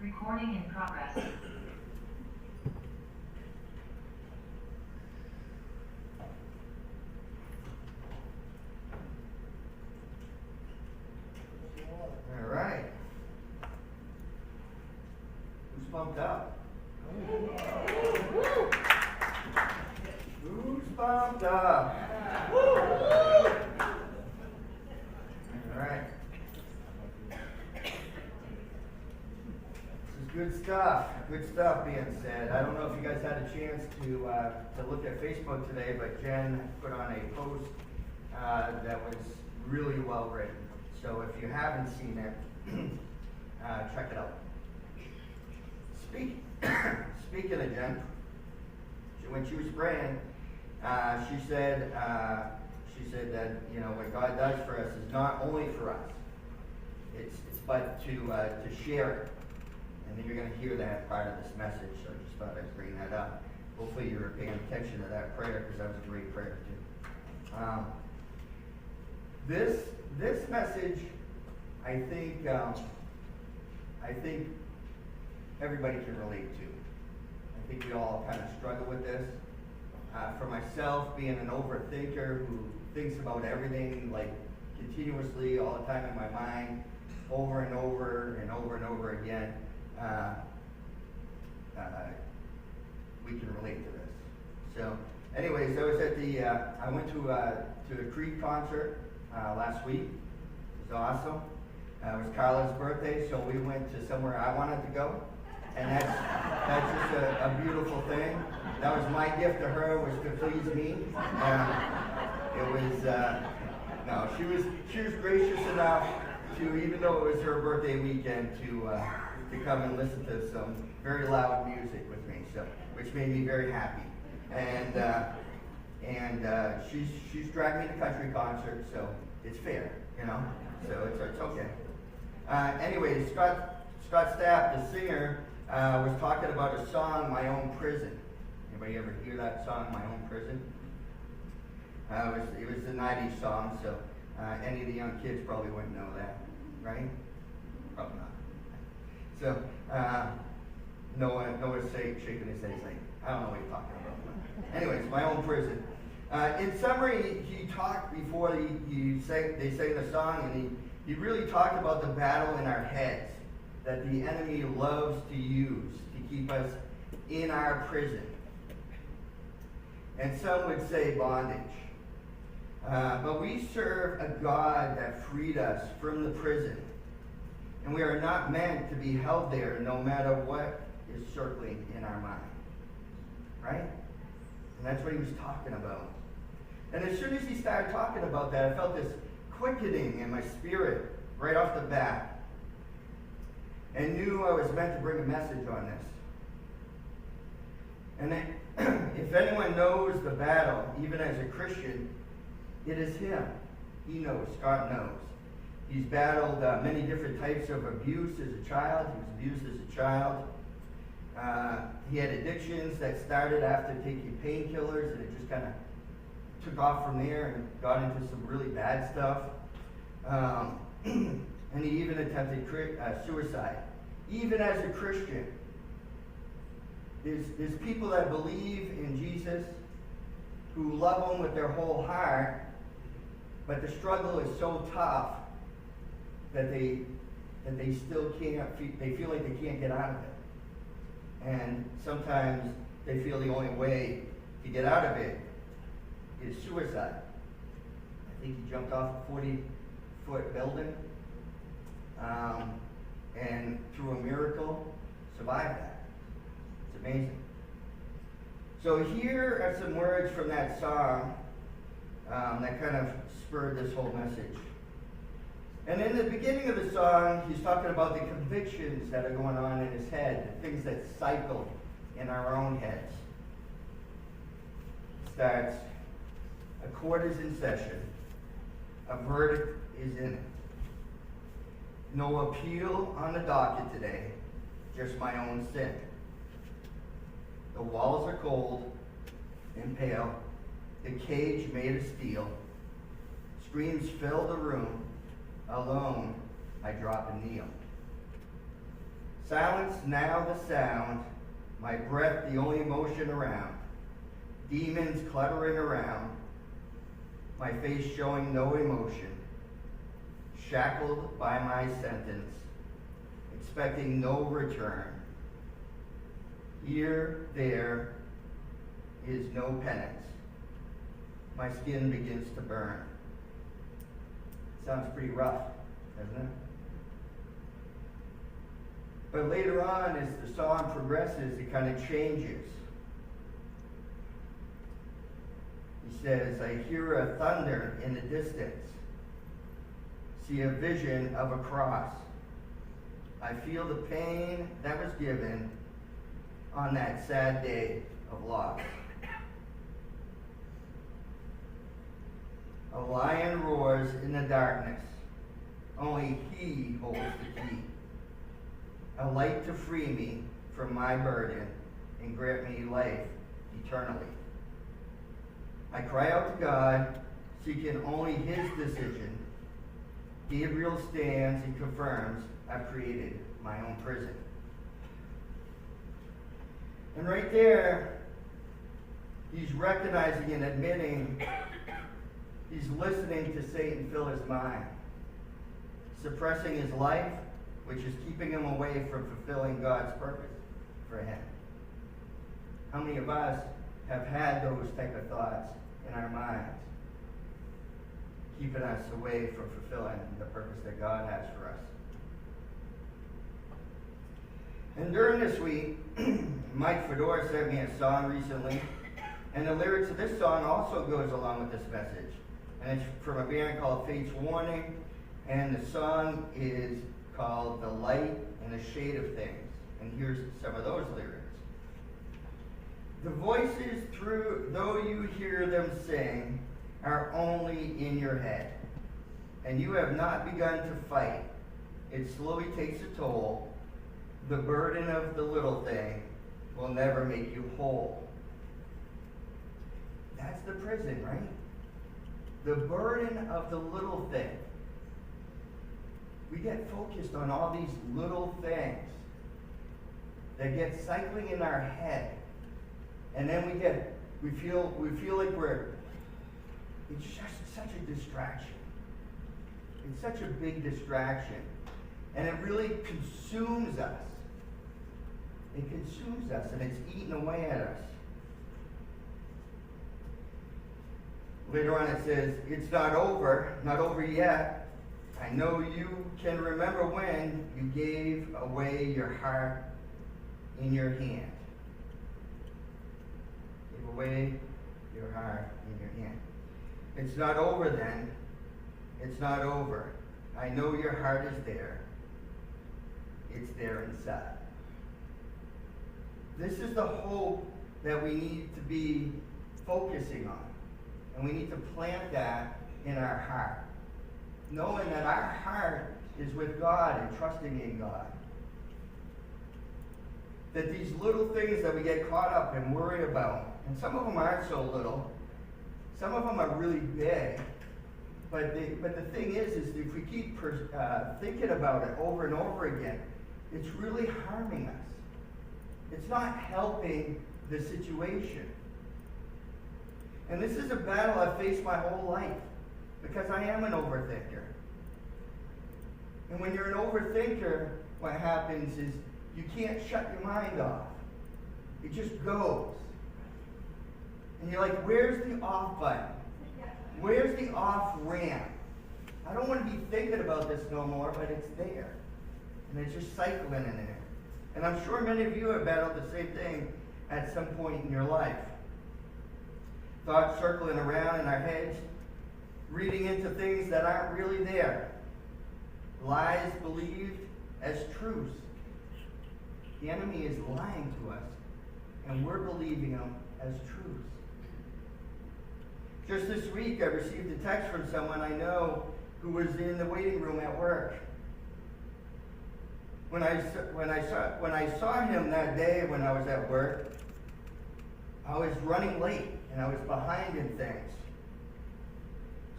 Recording in progress. All right. Who's pumped up? Who's pumped up? All right. This is good stuff. Good stuff being said. I don't know if you guys had a chance to look at Facebook today, but Jen put on a post that was really well written. So if you haven't seen it, check it out. Speaking of Jen, when she was praying, she said that what God does for us is not only for us, it's but to share it. And then you're going to hear that part of this message. So I just thought I'd bring that up. Hopefully you were paying attention to that prayer, because that was a great prayer too. This message, I think everybody can relate to. I think we all kind of struggle with this. For myself, being an overthinker who thinks about everything like continuously all the time in my mind, over and over and over and over again, we can relate to this. So, anyways, I went to a Creed concert last week. It was awesome. It was Carla's birthday, so we went to somewhere I wanted to go, and that's just a beautiful thing. That was my gift to her, was to please me. It was no, she was gracious enough to, even though it was her birthday weekend, to come and listen to some very loud music with me, so which made me very happy. And she's dragged me to country concerts, so it's fair, so it's okay. Anyway, Scott Stapp, the singer, was talking about a song, "My Own Prison." Anybody ever hear that song, "My Own Prison"? It was a 90s song, so any of the young kids probably wouldn't know that, right? Probably not. So Noah's shaking his head. He's like, I don't know what you're talking about. Anyways, "My Own Prison." In summary, he talked before they sang the song, and he really talked about the battle in our heads that the enemy loves to use to keep us in our prison. And some would say bondage. But we serve a God that freed us from the prison. And we are not meant to be held there no matter what is circling in our mind. Right? And that's what he was talking about. And as soon as he started talking about that, I felt this quickening in my spirit right off the bat. And knew I was meant to bring a message on this. And if anyone knows the battle, even as a Christian, it is him. He knows. Scott knows. He's battled many different types of abuse as a child. He was abused as a child. He had addictions that started after taking painkillers, and it just kind of took off from there and got into some really bad stuff. And he even attempted suicide. Even as a Christian, there's people that believe in Jesus, who love him with their whole heart, but the struggle is so tough that they still can't. They feel like they can't get out of it, and sometimes they feel the only way to get out of it is suicide. I think he jumped off a 40-foot building, and through a miracle, survived that. It's amazing. So here are some words from that song that kind of spurred this whole message. And in the beginning of the song, he's talking about the convictions that are going on in his head, the things that cycle in our own heads. It starts, "A court is in session. A verdict is in it. No appeal on the docket today, just my own sin. The walls are cold and pale, the cage made of steel. Screams fill the room, alone I drop and kneel. Silence now the sound, my breath the only motion around. Demons cluttering around, my face showing no emotion. Shackled by my sentence, expecting no return. Here, there is no penance. My skin begins to burn. Sounds pretty rough, doesn't it? But later on, as the song progresses, it kind of changes. He says, I hear a thunder in the distance, see a vision of a cross. I feel the pain that was given on that sad day of loss. A lion roars in the darkness. Only he holds the key. A light to free me from my burden and grant me life eternally. I cry out to God, seeking only his decision. Gabriel stands and confirms I've created my own prison. And right there, he's recognizing and admitting he's listening to Satan fill his mind, suppressing his life, which is keeping him away from fulfilling God's purpose for him. How many of us have had those type of thoughts in our minds, keeping us away from fulfilling the purpose that God has for us? And during this week, Mike Fedora sent me a song recently, and the lyrics of this song also goes along with this message. And it's from a band called Fate's Warning, and the song is called The Light and the Shade of Things. And here's some of those lyrics. The voices, through though you hear them sing, are only in your head. And you have not begun to fight. It slowly takes a toll. The burden of the little thing will never make you whole. That's the prison, right? The burden of the little thing. We get focused on all these little things that get cycling in our head. And then we feel like it's just such a distraction. It's such a big distraction. And it really consumes us. It consumes us and it's eating away at us. Later on it says, it's not over yet. I know you can remember when you gave away your heart in your hand. Gave away your heart in your hand. It's not over then. It's not over. I know your heart is there. It's there inside. This is the hope that we need to be focusing on. And we need to plant that in our heart. Knowing that our heart is with God and trusting in God. That these little things that we get caught up and worried about, and some of them aren't so little, some of them are really big, but the thing is if we keep thinking about it over and over again, it's really harming us. It's not helping the situation. And this is a battle I've faced my whole life because I am an overthinker. And when you're an overthinker, what happens is you can't shut your mind off. It just goes. And you're like, where's the off button? Where's the off ramp? I don't want to be thinking about this no more, but it's there. And it's just cycling in there. And I'm sure many of you have battled the same thing at some point in your life. Thoughts circling around in our heads, reading into things that aren't really there. Lies believed as truths. The enemy is lying to us, and we're believing them as truths. Just this week, I received a text from someone I know who was in the waiting room at work. When I saw him that day when I was at work, I was running late and I was behind in things.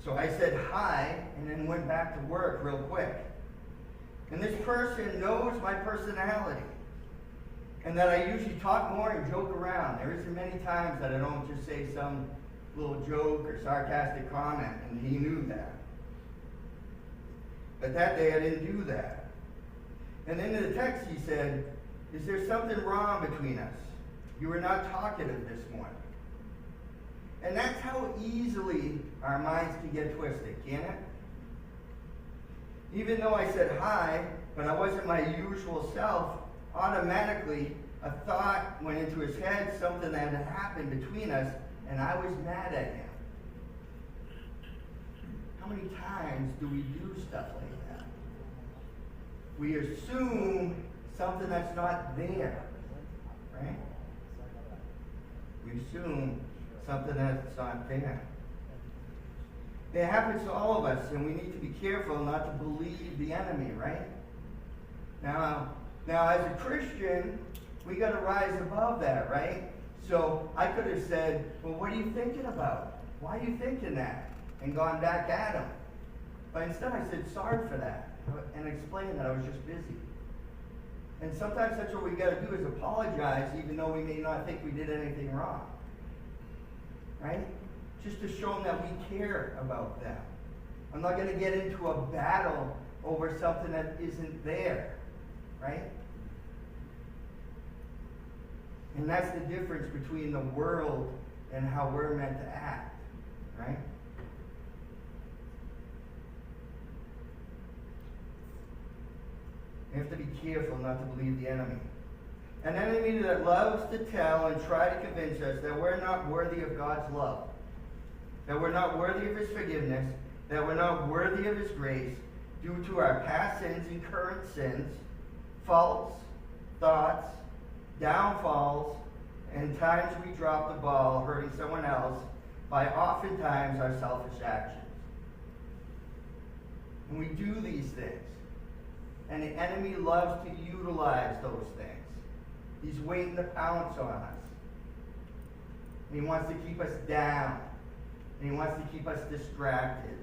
So I said hi and then went back to work real quick. And this person knows my personality. And that I usually talk more and joke around. There isn't many times that I don't just say some little joke or sarcastic comment, and he knew that. But that day I didn't do that. And in the text he said, "Is there something wrong between us? You were not talkative this morning." And that's how easily our minds can get twisted, can't it? Even though I said hi, but I wasn't my usual self, automatically a thought went into his head, something that had happened between us, and I was mad at him. How many times do we do stuff like that? We assume something that's not there, right? We assume something that's not there. It happens to all of us, and we need to be careful not to believe the enemy, right? Now as a Christian, we got to rise above that, right? So I could have said, "Well, what are you thinking about? Why are you thinking that?" and gone back at him. But instead I said, "Sorry for that," and explained that I was just busy. And sometimes that's what we got to do, is apologize, even though we may not think we did anything wrong. Right? Just to show them that we care about them. I'm not going to get into a battle over something that isn't there. Right? And that's the difference between the world and how we're meant to act. Right? We have to be careful not to believe the enemy. An enemy that loves to tell and try to convince us that we're not worthy of God's love, that we're not worthy of His forgiveness, that we're not worthy of His grace due to our past sins and current sins, faults, thoughts, downfalls, and times we drop the ball hurting someone else by oftentimes our selfish actions. And we do these things. And the enemy loves to utilize those things. He's waiting to pounce on us. And he wants to keep us down. And he wants to keep us distracted.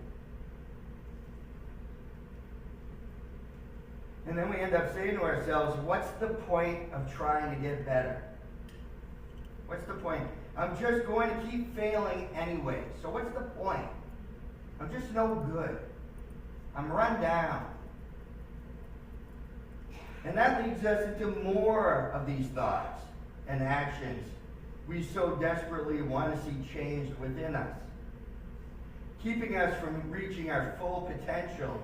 And then we end up saying to ourselves, what's the point of trying to get better? What's the point? I'm just going to keep failing anyway. So what's the point? I'm just no good. I'm run down. And that leads us into more of these thoughts and actions we so desperately want to see changed within us, keeping us from reaching our full potential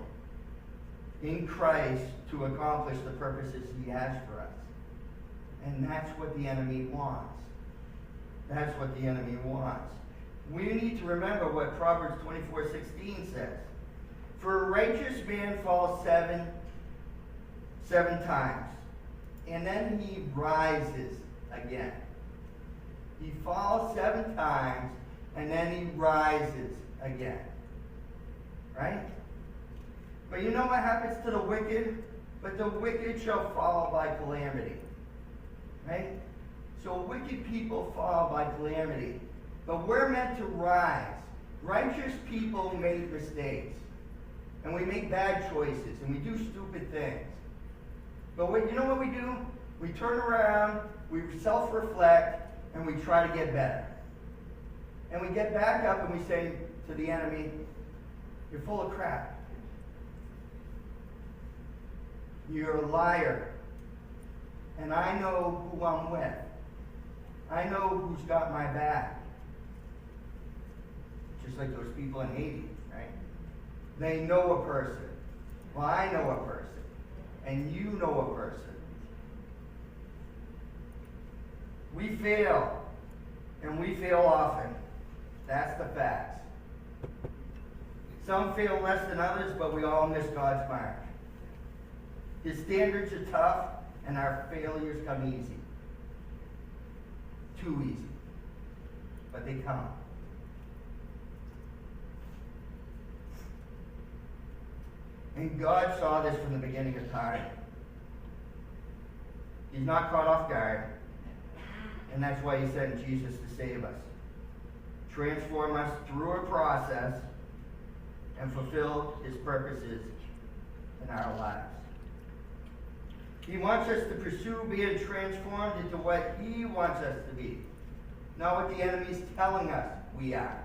in Christ to accomplish the purposes He has for us. And that's what the enemy wants. That's what the enemy wants. We need to remember what Proverbs 24:16 says. For a righteous man falls seven times, and then he rises again. He falls 7 times, and then he rises again. Right? But you know what happens to the wicked? But the wicked shall fall by calamity. Right? So wicked people fall by calamity. But we're meant to rise. Righteous people make mistakes. And we make bad choices, and we do stupid things. But you know what we do? We turn around, we self-reflect, and we try to get better. And we get back up and we say to the enemy, "You're full of crap. You're a liar. And I know who I'm with. I know who's got my back." Just like those people in Haiti, right? They know a person. Well, I know a person. And you know a person. We fail. And we fail often. That's the facts. Some fail less than others, but we all miss God's mark. His standards are tough, and our failures come easy. Too easy. But they come. And God saw this from the beginning of time. He's not caught off guard. And that's why He sent Jesus to save us. Transform us through a process and fulfill His purposes in our lives. He wants us to pursue being transformed into what He wants us to be. Not what the enemy's telling us we are.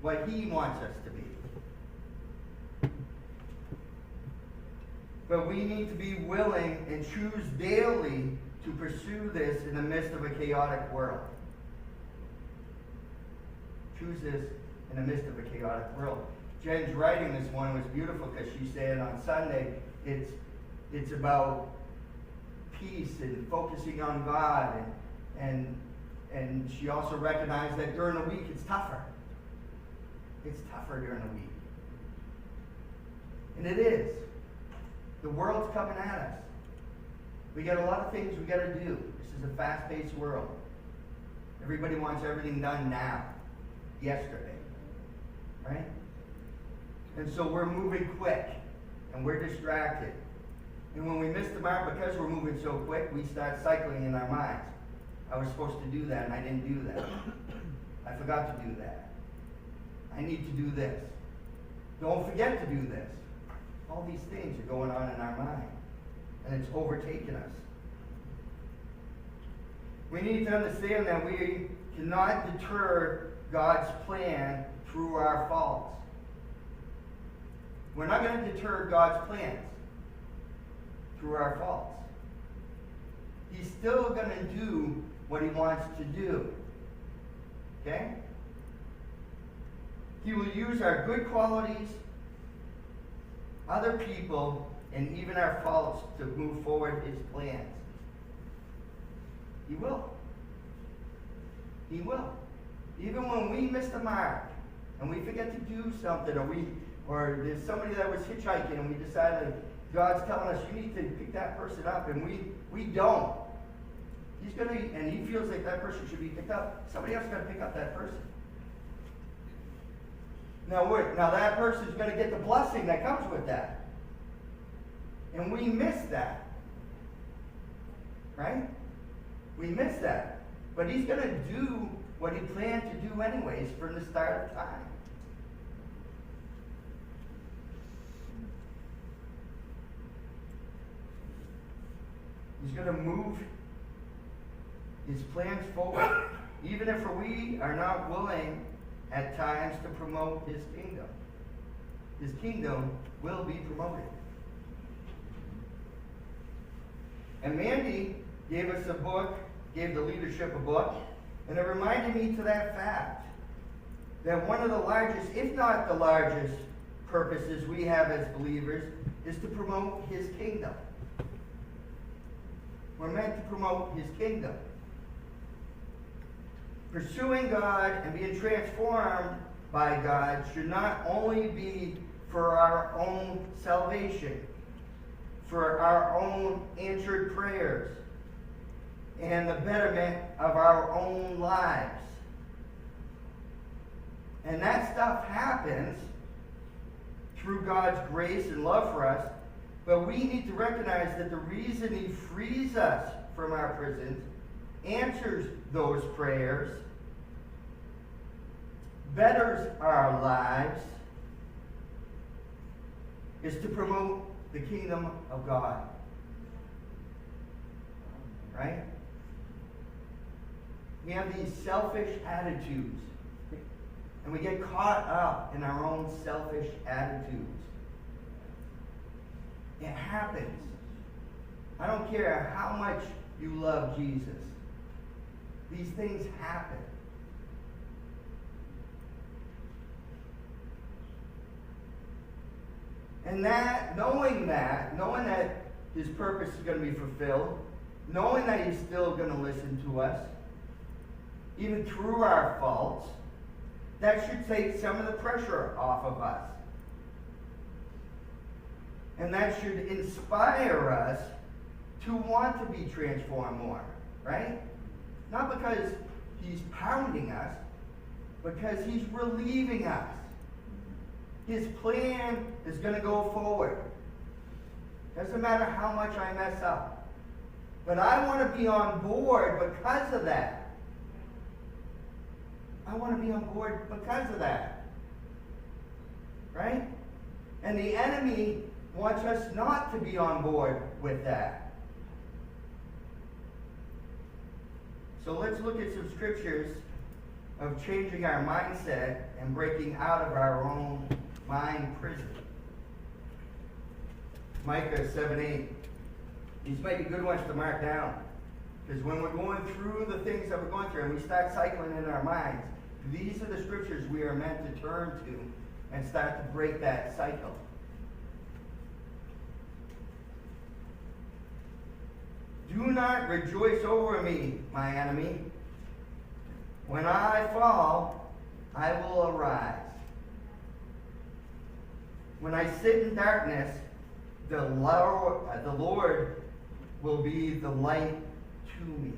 What He wants us to be. But we need to be willing and choose daily to pursue this in the midst of a chaotic world. Choose this in the midst of a chaotic world. Jen's writing this one was beautiful because she said on Sunday it's about peace and focusing on God, and she also recognized that during the week it's tougher. It's tougher during the week. And it is. The world's coming at us. We got a lot of things we got to do. This is a fast-paced world. Everybody wants everything done now, yesterday, right? And so we're moving quick, and we're distracted. And when we miss the mark, because we're moving so quick, we start cycling in our minds. I was supposed to do that, and I didn't do that. I forgot to do that. I need to do this. Don't forget to do this. All these things are going on in our mind, and it's overtaken us. We need to understand that we cannot deter God's plan through our faults. We're not going to deter God's plans through our faults. He's still going to do what He wants to do. Okay? He will use our good qualities, other people, and even our faults to move forward His plans. He will. He will. Even when we miss the mark and we forget to do something, or there's somebody that was hitchhiking and we decided God's telling us you need to pick that person up, and we don't. He's going to, and He feels like that person should be picked up. Somebody else got to pick up that person. Now that person's going to get the blessing that comes with that. And we miss that. Right? We miss that. But He's going to do what He planned to do anyways from the start of time. He's going to move His plans forward, even if we are not willing at times to promote His kingdom. His kingdom will be promoted. And Mandy gave us a book, gave the leadership a book, and it reminded me to that fact that one of the largest, if not the largest, purposes we have as believers is to promote His kingdom. We're meant to promote His kingdom. Pursuing God and being transformed by God should not only be for our own salvation, for our own answered prayers, and the betterment of our own lives. And that stuff happens through God's grace and love for us, but we need to recognize that the reason He frees us from our prisons, answers those prayers, betters our lives, is to promote the kingdom of God. Right? We have these selfish attitudes, and we get caught up in our own selfish attitudes. It happens. I don't care how much you love Jesus. These things happen. And knowing that His purpose is going to be fulfilled, knowing that He's still going to listen to us, even through our faults, that should take some of the pressure off of us. And that should inspire us to want to be transformed more, right? Not because He's pounding us, because He's relieving us. His plan is going to go forward. Doesn't matter how much I mess up. But I want to be on board because of that. I want to be on board because of that. Right? And the enemy wants us not to be on board with that. So let's look at some scriptures of changing our mindset and breaking out of our own mind prison. Micah 7:8. These might be good ones to mark down. Because when we're going through the things that we're going through and we start cycling in our minds, these are the scriptures we are meant to turn to and start to break that cycle. Do not rejoice over me, my enemy. When I fall, I will arise. When I sit in darkness, the Lord will be the light to me.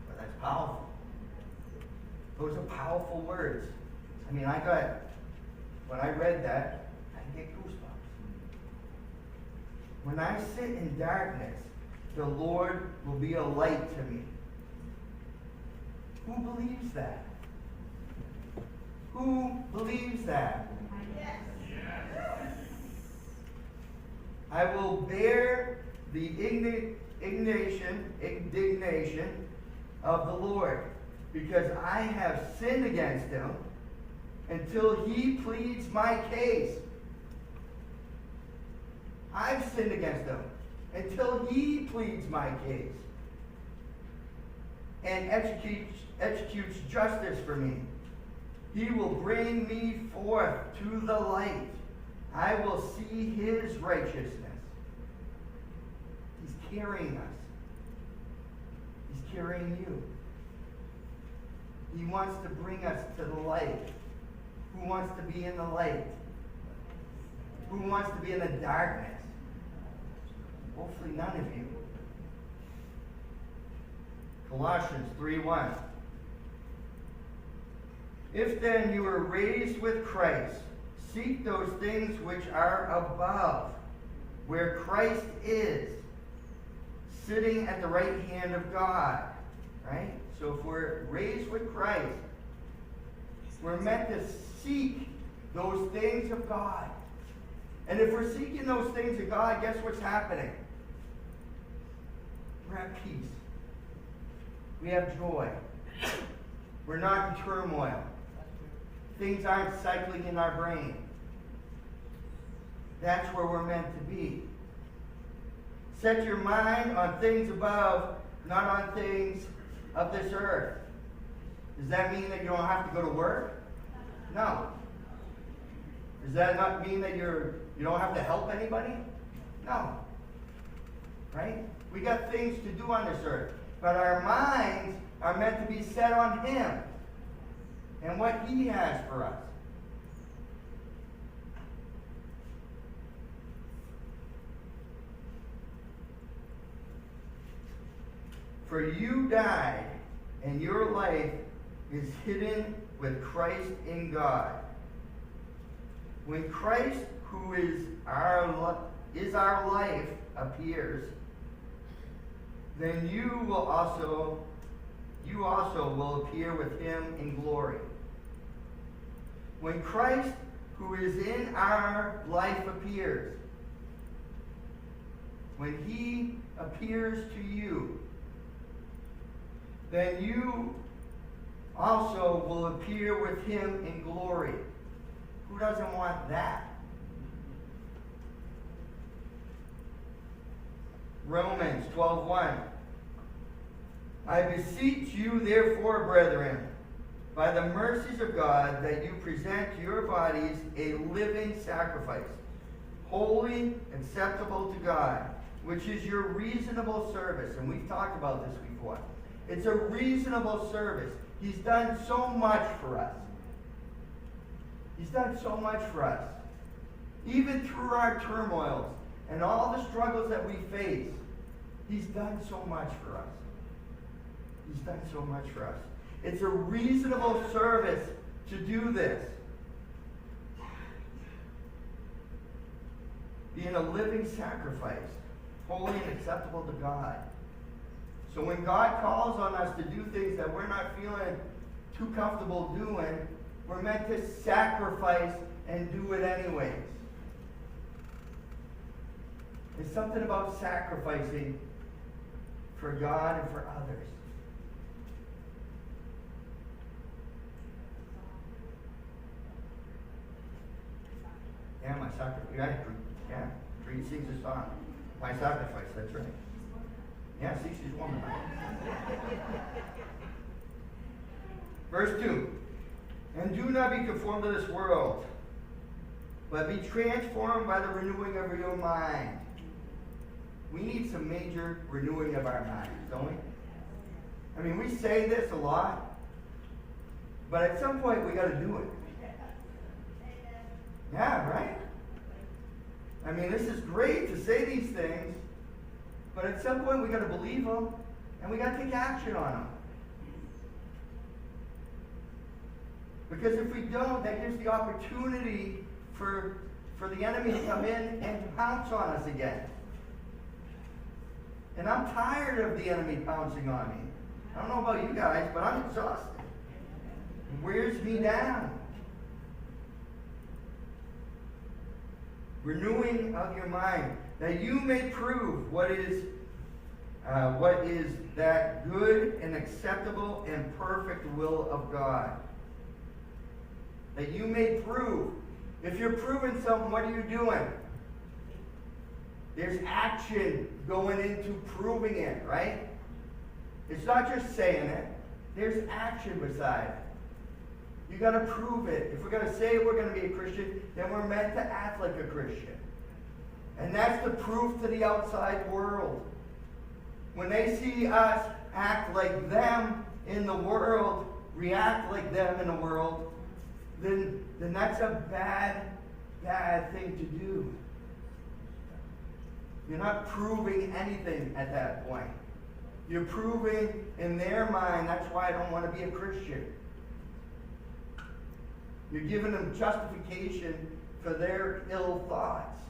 Well, that's powerful. Those are powerful words. I mean, when I read that, I get goosebumps. When I sit in darkness, the Lord will be a light to me. Who believes that? Who believes that? Yes. I will bear the indignation of the Lord, because I have sinned against him until he pleads my case. I've sinned against him until he pleads my case and executes justice for me. He will bring me forth to the light. I will see his righteousness. He's carrying us. He's carrying you. He wants to bring us to the light. Who wants to be in the light? Who wants to be in the darkness? Hopefully none of you. Colossians 3:1. If then you were raised with Christ, seek those things which are above, where Christ is, sitting at the right hand of God. Right? So if we're raised with Christ, we're meant to seek those things of God. And if we're seeking those things of God, guess what's happening? We're at peace. We have joy. We're not in turmoil. Things aren't cycling in our brain. That's where we're meant to be. Set your mind on things above, not on things of this earth. Does that mean that you don't have to go to work? No. Does that not mean that you don't have to help anybody? No. Right? We got things to do on this earth. But our minds are meant to be set on him and what he has for us. For you died, and your life is hidden with Christ in God. When Christ, who is our life, appears, then you also will appear with him in glory. When Christ, who is in our life, appears, when he appears to you, then you also will appear with him in glory. Who doesn't want that? Romans 12:1. I beseech you, therefore, brethren, by the mercies of God, that you present your bodies a living sacrifice, holy, acceptable to God, which is your reasonable service. And we've talked about this before. It's a reasonable service. He's done so much for us. He's done so much for us. Even through our turmoils and all the struggles that we face, he's done so much for us. He's done so much for us. It's a reasonable service to do this. Being a living sacrifice, holy and acceptable to God. So when God calls on us to do things that we're not feeling too comfortable doing, we're meant to sacrifice and do it anyways. There's something about sacrificing for God and for others. Yeah, my sacrifice. Yeah, Creed sings a song. My sacrifice, that's right. Yeah, see, she's a woman. Verse 2. And do not be conformed to this world, but be transformed by the renewing of your mind. We need some major renewing of our minds, don't we? I mean, we say this a lot, but at some point we got to do it. Yeah, right? I mean, this is great to say these things, but at some point we got to believe them, and we got to take action on them. Because if we don't, that gives the opportunity for the enemy to come in and pounce on us again. And I'm tired of the enemy pouncing on me. I don't know about you guys, but I'm exhausted. It wears me down. Renewing of your mind, that you may prove what is that good and acceptable and perfect will of God. That you may prove. If you're proving something, what are you doing? There's action going into proving it, right? It's not just saying it. There's action beside it. You got to prove it. If we're going to say we're going to be a Christian, then we're meant to act like a Christian. And that's the proof to the outside world. When they see us act like them in the world, react like them in the world, then that's a bad thing to do. You're not proving anything at that point. You're proving in their mind, that's why I don't want to be a Christian. You're giving them justification for their ill thoughts.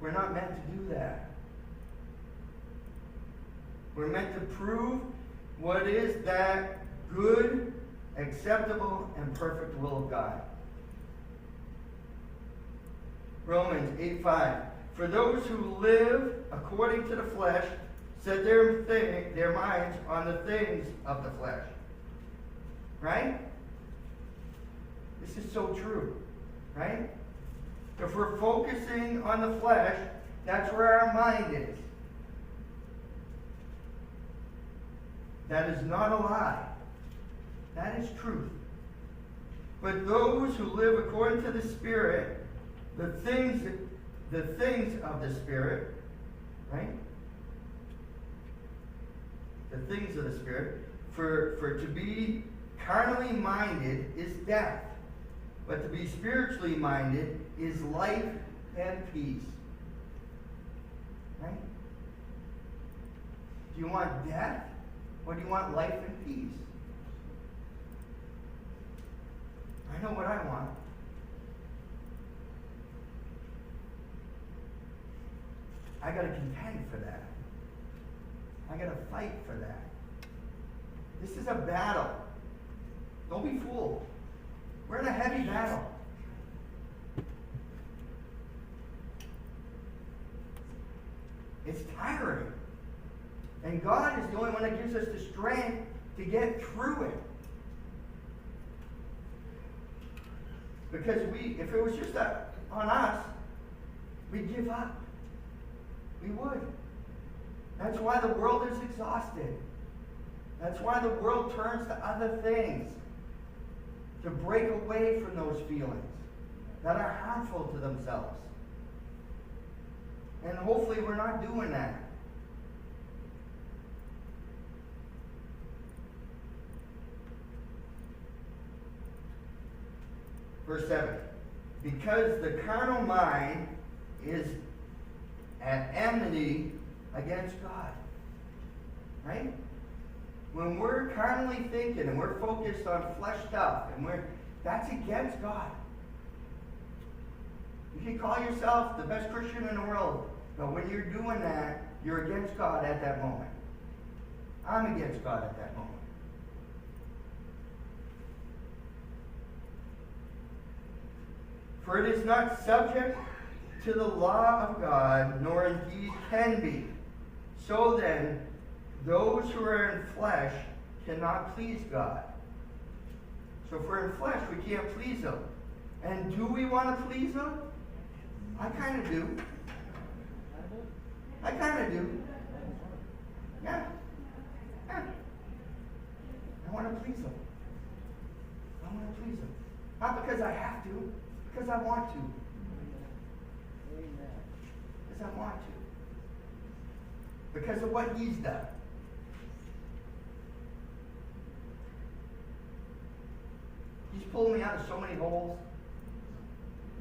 We're not meant to do that. We're meant to prove what is that good, acceptable, and perfect will of God. Romans 8:5. For those who live according to the flesh set their minds on the things of the flesh. Right? This is so true. Right? If we're focusing on the flesh, that's where our mind is. That is not a lie. That is truth. But those who live according to the Spirit, the things of the Spirit, right? The things of the Spirit, for to be carnally minded is death, but to be spiritually minded is life and peace. Right? Do you want death, or do you want life and peace? I know what I want. I got to contend for that. I got to fight for that. This is a battle. Don't be fooled. We're in a heavy battle. It's tiring. And God is the only one that gives us the strength to get through it. Because if it was just on us, we'd give up. We would. That's why the world is exhausted. That's why the world turns to other things to break away from those feelings that are harmful to themselves. And hopefully we're not doing that. Verse 7. Because the carnal mind is at enmity against God. Right? When we're carnally thinking and we're focused on flesh stuff, and that's against God. You can call yourself the best Christian in the world, but when you're doing that, you're against God at that moment. I'm against God at that moment. For it is not subject to the law of God, nor indeed can be. So then, those who are in flesh cannot please God. So if we're in flesh, we can't please Him. And do we want to please Him? I kind of do. I kind of do. Yeah. Yeah. I want to please Him. I want to please Him. Not because I have to, because I want to. Because I want to. Because of what He's done. He's pulled me out of so many holes.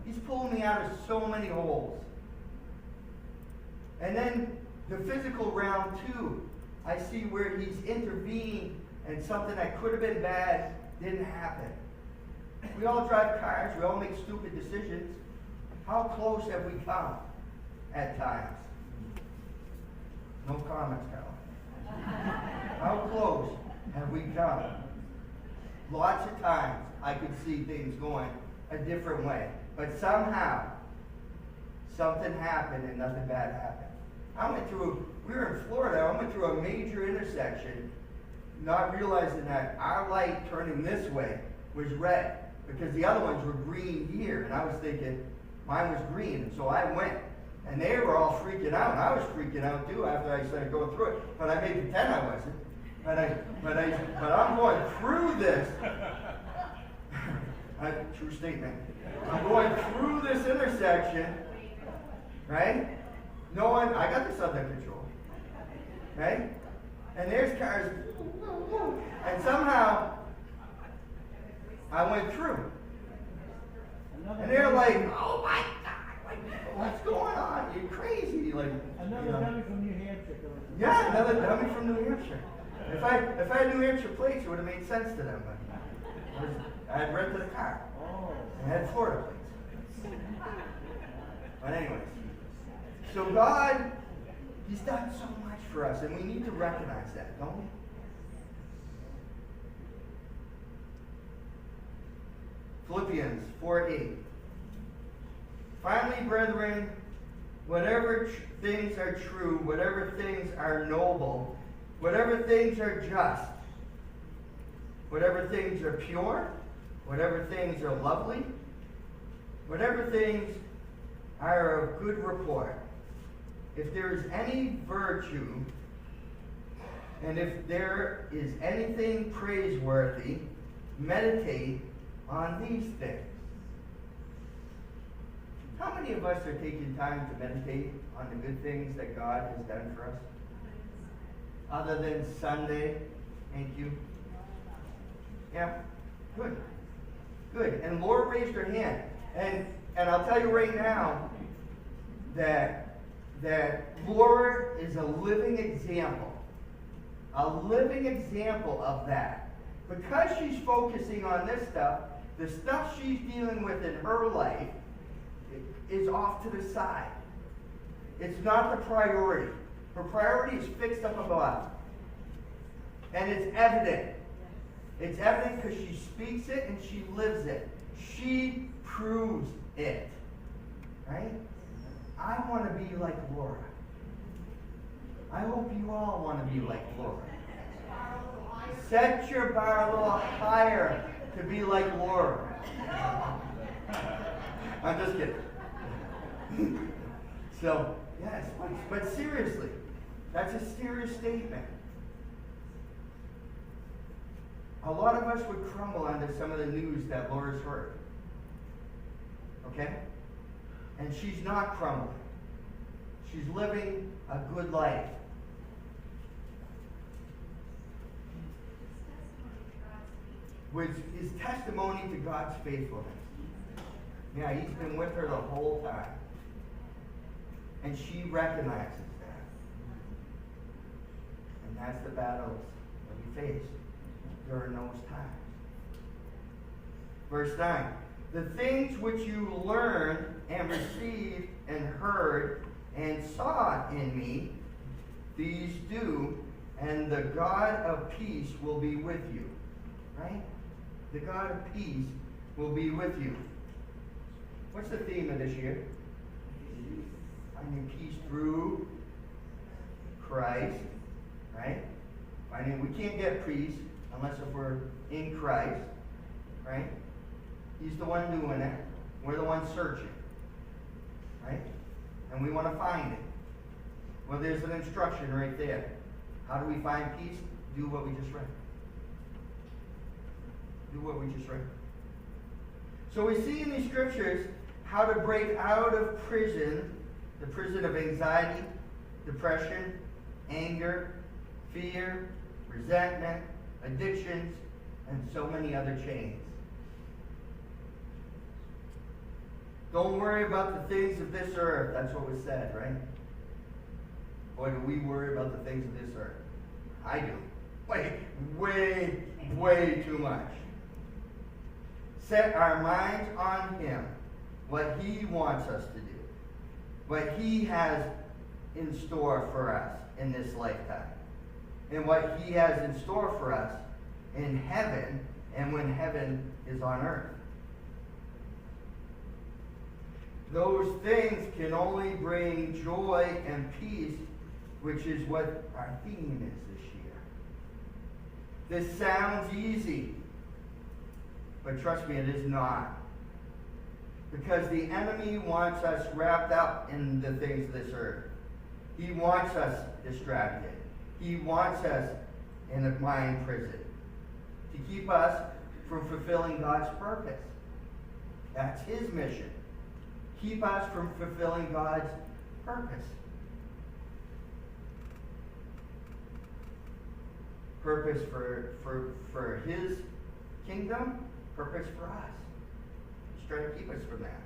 He's pulling me out of so many holes. And then the physical realm too. I see where He's intervened and something that could have been bad didn't happen. We all drive cars. We all make stupid decisions. How close have we come at times? No comments, Caroline. How close have we come? Lots of times I could see things going a different way. But somehow, something happened and nothing bad happened. We were in Florida, I went through a major intersection, not realizing that our light turning this way was red, because the other ones were green here, and I was thinking mine was green, and so I went. And they were all freaking out, and I was freaking out too after I started going through it. But I made pretend I wasn't. But I'm going through this. True statement. I'm going through this intersection, right? Knowing I got this under control, right? And there's cars, and somehow I went through. And they're like, "Oh my God, like, what's going on? You're crazy!" Like another dummy from New Hampshire. Yeah, another dummy from New Hampshire. If I had New Hampshire plates, it would have made sense to them. But I had rented a car. I had Florida plates. But anyways, so God, He's done so much for us, and we need to recognize that, don't we? Philippians 4:8. Finally, brethren, whatever things are true, whatever things are noble, whatever things are just, whatever things are pure, whatever things are lovely, whatever things are of good report, if there is any virtue, and if there is anything praiseworthy, meditate on these things. How many of us are taking time to meditate on the good things that God has done for us? Other than Sunday, thank you. Yeah, good. Good. And Laura raised her hand. And I'll tell you right now that Laura is a living example. A living example of that. Because she's focusing on this stuff, the stuff she's dealing with in her life is off to the side. It's not the priority. Her priority is fixed up above. And it's evident. It's evident because she speaks it and she lives it. She proves it. Right? I want to be like Laura. I hope you all want to be like Laura. Set your bar a little higher to be like Laura. I'm just kidding. So, yes, but seriously, that's a serious statement. A lot of us would crumble under some of the news that Laura's heard. Okay? And she's not crumbling. She's living a good life. Which is testimony to God's faithfulness. Yeah, He's been with her the whole time. And she recognizes that. And that's the battles that we face during those times. Verse 9. The things which you learned and received and heard and saw in me, these do, and the God of peace will be with you. Right? The God of peace will be with you. What's the theme of this year? Finding peace through Christ, right? We can't get peace unless if we're in Christ, right? He's the one doing it. We're the ones searching, right? And we want to find it. Well, there's an instruction right there. How do we find peace? Do what we just read. Do what we just read. So we see in these scriptures how to break out of prison, the prison of anxiety, depression, anger, fear, resentment, addictions, and so many other chains. Don't worry about the things of this earth. That's what was said, right? Boy, do we worry about the things of this earth. I do. Way too much. Set our minds on Him, what He wants us to do, what He has in store for us in this lifetime, and what He has in store for us in heaven and when heaven is on earth. Those things can only bring joy and peace, which is what our theme is this year. This sounds easy, but trust me, it is not. Because the enemy wants us wrapped up in the things of this earth. He wants us distracted. He wants us in a mind prison to keep us from fulfilling God's purpose. That's his mission. Keep us from fulfilling God's purpose. Purpose for his kingdom, purpose for us. He's trying to keep us from that.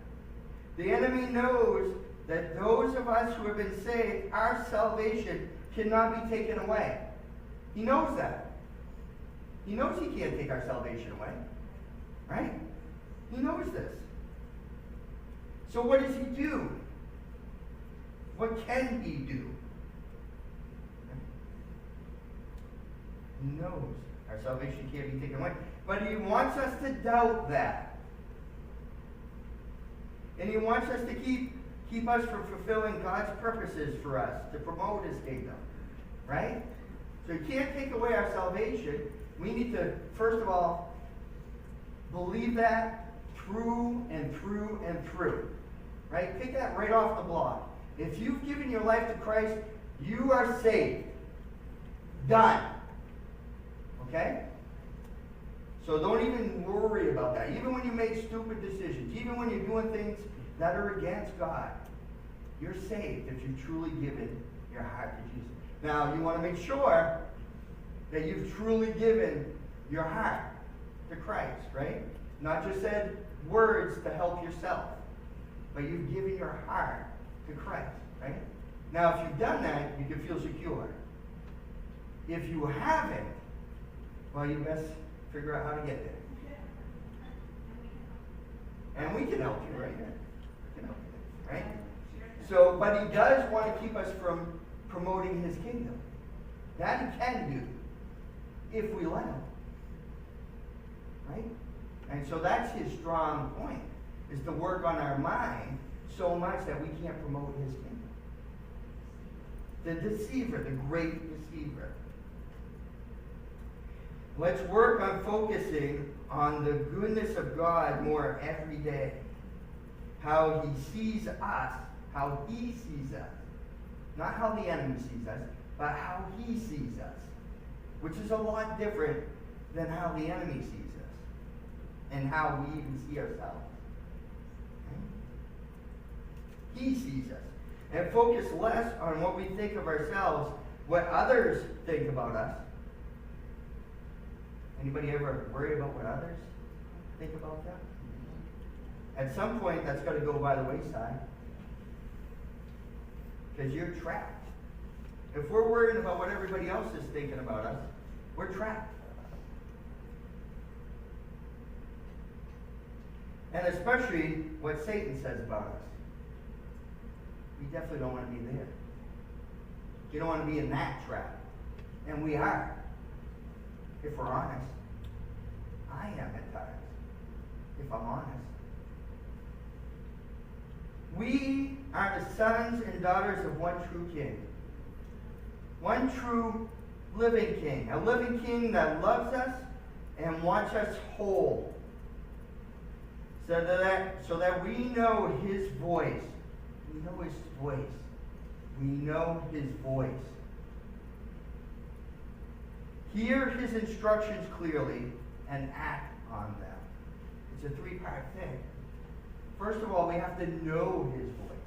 The enemy knows that those of us who have been saved, our salvation cannot be taken away. He knows that. He knows he can't take our salvation away. Right? He knows this. So what does he do? What can he do? He knows our salvation can't be taken away. But he wants us to doubt that. And he wants us to keep us from fulfilling God's purposes for us, to promote his kingdom. Right? So he can't take away our salvation. We need to, first of all, believe that through and through and through. Right? Take that right off the block. If you've given your life to Christ, you are saved. Done. Okay? So don't even worry about that. Even when you make stupid decisions, even when you're doing things that are against God, you're saved if you've truly given your heart to Jesus. Now, you want to make sure that you've truly given your heart to Christ, right? Not just said words to help yourself, but you've given your heart to Christ, right? Now, if you've done that, you can feel secure. If you haven't, well, you best figure out how to get there. And we can help you, right? We can help you, right? So, but he does want to keep us from promoting his kingdom. That he can do, if we let him. Right? And so that's his strong point, is to work on our mind so much that we can't promote his kingdom. The deceiver, the great deceiver. Let's work on focusing on the goodness of God more every day. How he sees us, how he sees us. Not how the enemy sees us, but how he sees us. Which is a lot different than how the enemy sees us. And how we even see ourselves. Okay? He sees us. And focus less on what we think of ourselves, what others think about us. Anybody ever worry about what others think about them? At some point, that's got to go by the wayside. Because you're trapped. If we're worrying about what everybody else is thinking about us, we're trapped. And especially what Satan says about us. We definitely don't want to be there. You don't want to be in that trap. And we are. If we're honest. I am at times. If I'm honest. We are the sons and daughters of one true King. One true living King. A living King that loves us and wants us whole. So that we know His voice. We know His voice. We know His voice. Hear His instructions clearly and act on them. It's a three-part thing. First of all, we have to know His voice.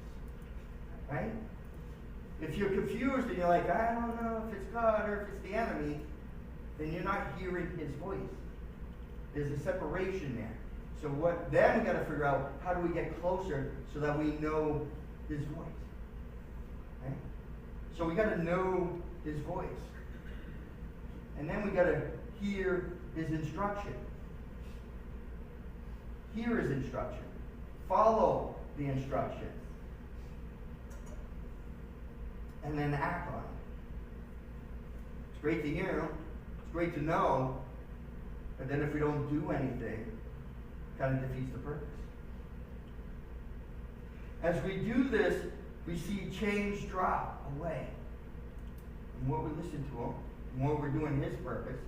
Right? If you're confused and you're like, I don't know if it's God or if it's the enemy, then you're not hearing His voice. There's a separation there. So then we got to figure out, how do we get closer so that we know His voice? Right? So we got to know His voice. And then we got to hear His instruction. Hear His instruction. Follow the instruction. And then act on it. It's great to hear them. It's great to know. But then if we don't do anything, it kind of defeats the purpose. As we do this, we see change drop away. The more we listen to Him, the more we're doing His purpose,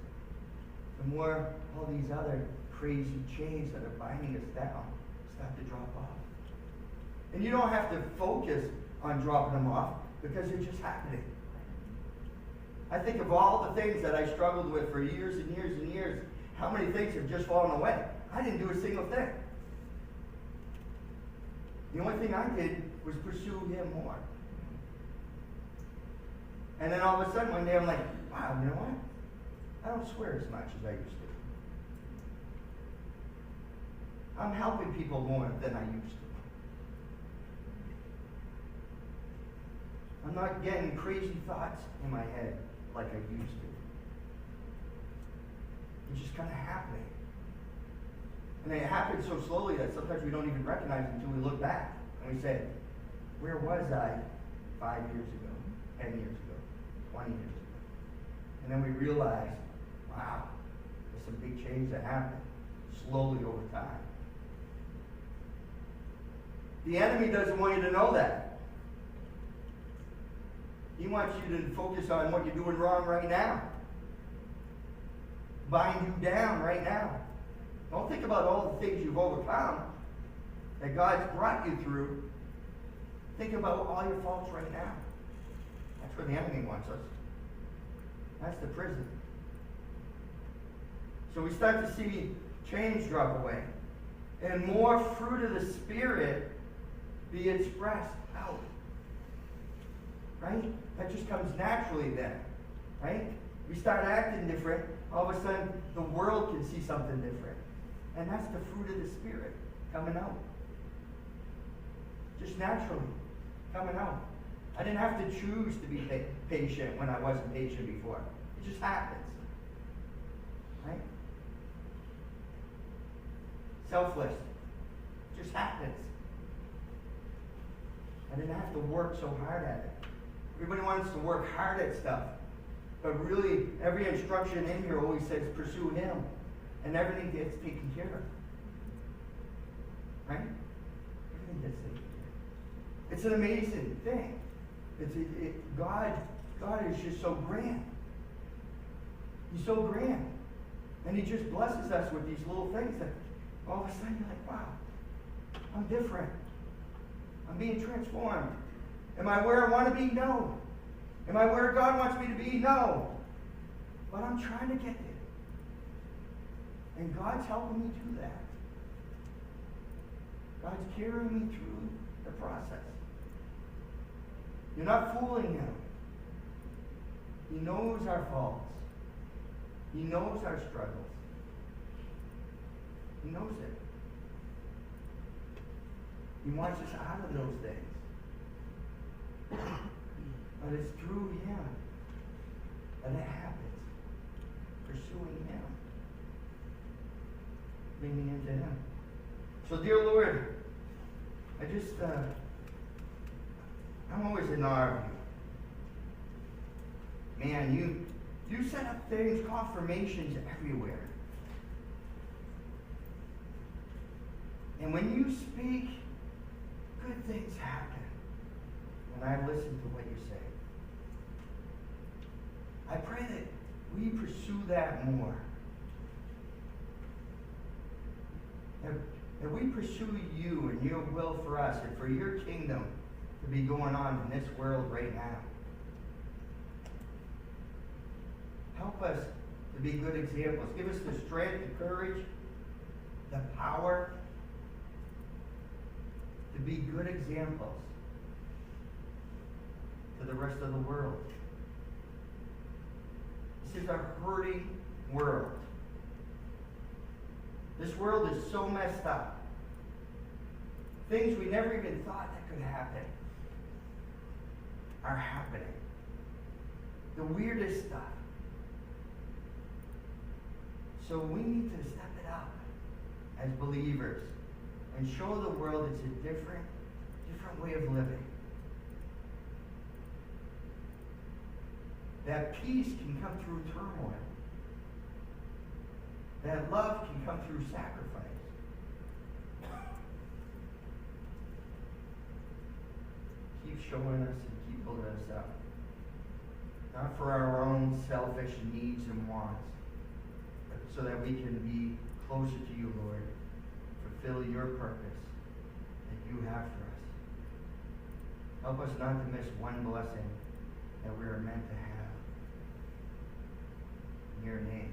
the more all these other crazy chains that are binding us down start to drop off. And you don't have to focus on dropping them off because they're just happening. I think of all the things that I struggled with for years and years and years, how many things have just fallen away? I didn't do a single thing. The only thing I did was pursue Him more. And then all of a sudden one day I'm like, wow, you know what? I don't swear as much as I used to. I'm helping people more than I used to. I'm not getting crazy thoughts in my head like I used to. It's just kind of happening. And it happens so slowly that sometimes we don't even recognize it until we look back and we say, where was I 5 years ago, 10 years ago, 20 years ago? And then we realize, wow, there's some big change that happened slowly over time. The enemy doesn't want you to know that. He wants you to focus on what you're doing wrong right now. Bind you down right now. Don't think about all the things you've overcome that God's brought you through. Think about all your faults right now. That's where the enemy wants us. That's the prison. So we start to see change drop away. And more fruit of the Spirit be expressed out. Right? That just comes naturally then. Right? We start acting different. All of a sudden, the world can see something different. And that's the fruit of the Spirit coming out. Just naturally coming out. I didn't have to choose to be patient when I wasn't patient before. It just happens. Right? Selfless. It just happens. I didn't have to work so hard at it. Everybody wants to work hard at stuff. But really, every instruction in here always says pursue Him. And everything gets taken care of. Right? Everything gets taken care of. It's an amazing thing. God is just so grand. He's so grand. And He just blesses us with these little things that all of a sudden you're like, wow, I'm different. I'm being transformed. Am I where I want to be? No. Am I where God wants me to be? No. But I'm trying to get there. And God's helping me do that. God's carrying me through the process. You're not fooling Him. He knows our faults. He knows our struggles. He knows it. He wants us out of those things. But it's through Him that it happens. Pursuing Him. Leaning into Him. So, dear Lord, I'm always in awe of You. Man, you set up things, confirmations everywhere. And when You speak, good things happen when I listen to what you say. I pray that we pursue that more. That we pursue you and your will for us and for your kingdom to be going on in this world right now. Help us to be good examples. Give us the strength, the courage, the power to be good examples to the rest of the world. This is a hurting world. This world is so messed up. Things we never even thought that could happen are happening. The weirdest stuff. So we need to step it up as believers and show the world it's a different way of living. That peace can come through turmoil. That love can come through sacrifice. Keep showing us and keep building us up. Not for our own selfish needs and wants, but so that we can be closer to you, Lord. Fulfill your purpose that you have for us. Help us not to miss one blessing that we are meant to have. In your name.